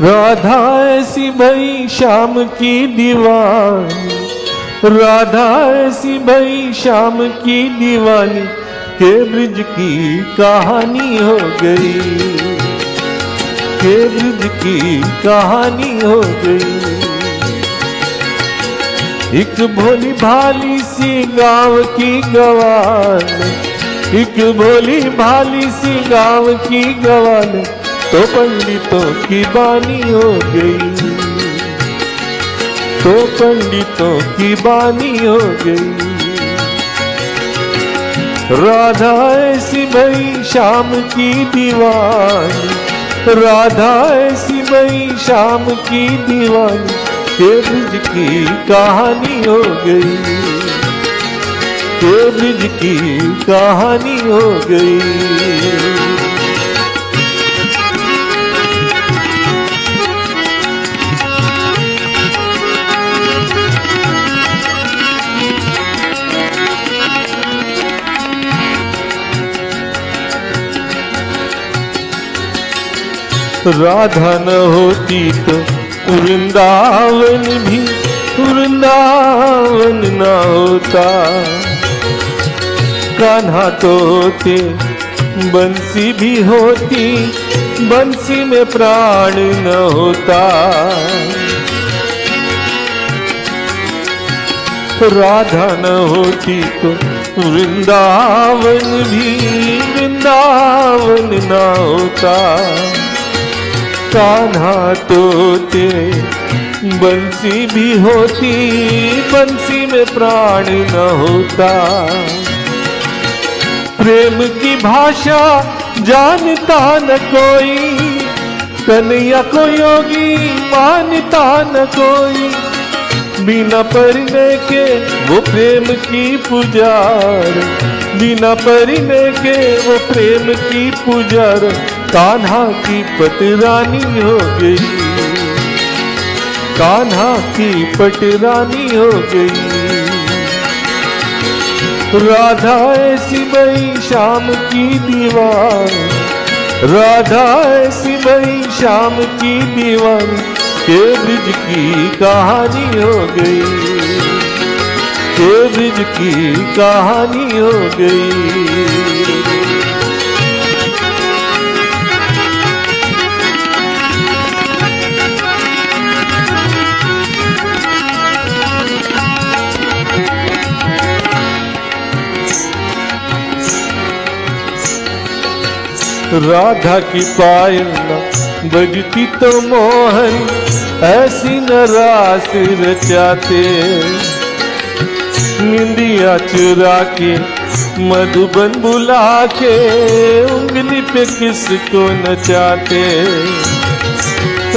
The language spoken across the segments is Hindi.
राधा ऐसी भई श्याम की दीवानी, राधा ऐसी भई श्याम की दीवानी के ब्रिज की कहानी हो गई, के ब्रिज की कहानी हो गई। एक भोली भाली सी गांव की गवान, एक भोली भाली सी गांव की गवान तो पंडितों की बानी हो गई, तो पंडितों की बानी हो गई। राधा ऐसी भई श्याम की दीवानी, राधा ऐसी भई श्याम की दीवानी के ब्रिज की कहानी हो गई, के ब्रिज की कहानी हो गई। राधा न होती तो वृंदावन भी वृंदावन न होता, कान्हा तो होते बंसी भी होती, बंसी में प्राण न होता। राधा न होती तो वृंदावन भी वृंदावन न होता, कान्हा तोते बंसी भी होती, बंसी में प्राण न होता। प्रेम की भाषा जानता न कोई, कन्हैया को योगी मानता न कोई, बिना परिणय के वो प्रेम की पुजार, बिना परिणय के वो प्रेम की पुजार कान्हा की पटरानी हो गई, कान्हा की पटरानी हो गई। राधा ऐसी भई श्याम की दीवानी, राधा ऐसी भई श्याम की दीवानी के ब्रिज की कहानी हो गई, के ब्रिज की कहानी हो गई। राधा की पायल न बजती तो मोहन ऐसी न रास रचाते, निंदिया चुरा के मधुबन बुला के उंगली पे किसको नचाते।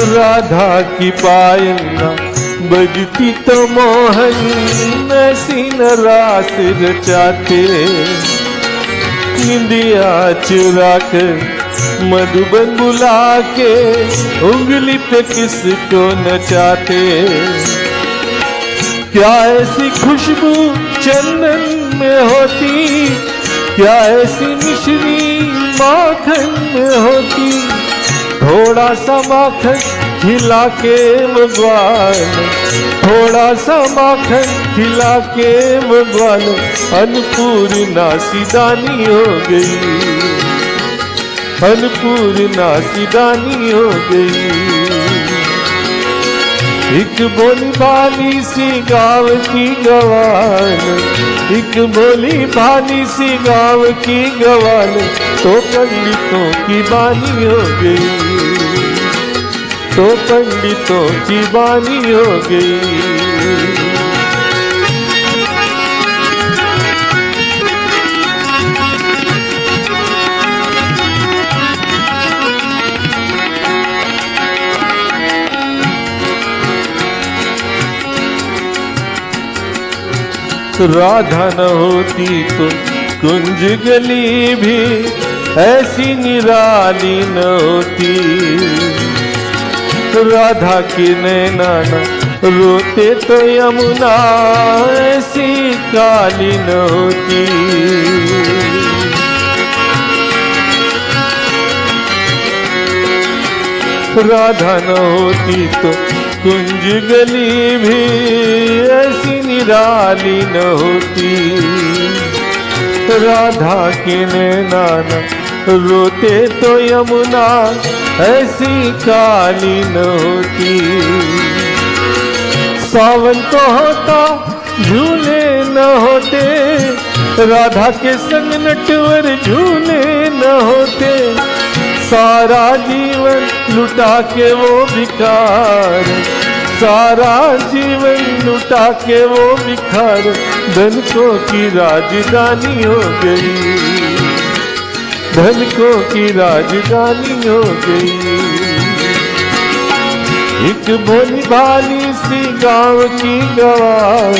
राधा की पायल न बजती तो मोहन ऐसी न रास रचाते, निंदिया चुरा कर मधुबन बुला के उंगली पे किसको नचाते। क्या ऐसी खुशबू चंदन में होती, क्या ऐसी मिश्री माखन में होती, थोड़ा सा माखन खिला के मगवान, थोड़ा सा माखन खिला के मगवान अन्नपूर्णा सीदानी हो गई, अन्नपूर्णा सीदानी हो गई। एक बोली भाली सी गाँव की गवान, एक बोली भाली सी गाँव की गवान तो पंडितों की बानी हो गई, तो पंडितों की बानी हो गई। राधा न होती तो कुंज गली भी ऐसी निराली न होती, राधा की नैना न रोते तो यमुना ऐसी काली न होती। राधा न होती तो कुंज गली भी ऐसी निराली न होती। राधा के नैना न रोते तो यमुना ऐसी काली न होती। सावन को होता झूले न होते, राधा के संग नटवर झूले न होते। सारा जीवन लुटा के वो भिखार, सारा जीवन लुटा के वो भिखार, धनकों की राजधानी हो गई, धनकों की राजधानी हो गई। एक भोली भाली सी गाँव की गवान,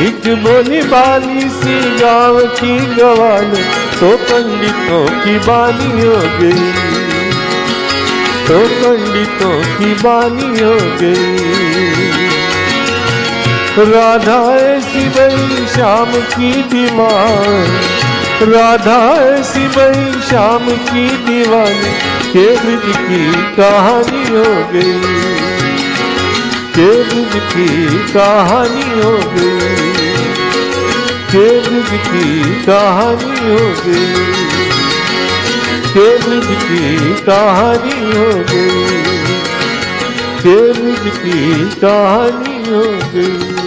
एक भोली भाली सी गाँव की गवान, तो पंडितों की बानी हो गई, तो पंडितों की बानी हो गई। राधा ऐसी बड़ी शाम की दीवान, राधा ऐसी बड़ी शाम की दीवानी, के ब्रज की कहानी हो गई, के ब्रज की कहानी हो गई, के ब्रज की कहानी हो गई, के ब्रज की कहानी हो गई, के ब्रज की कहानी हो गई।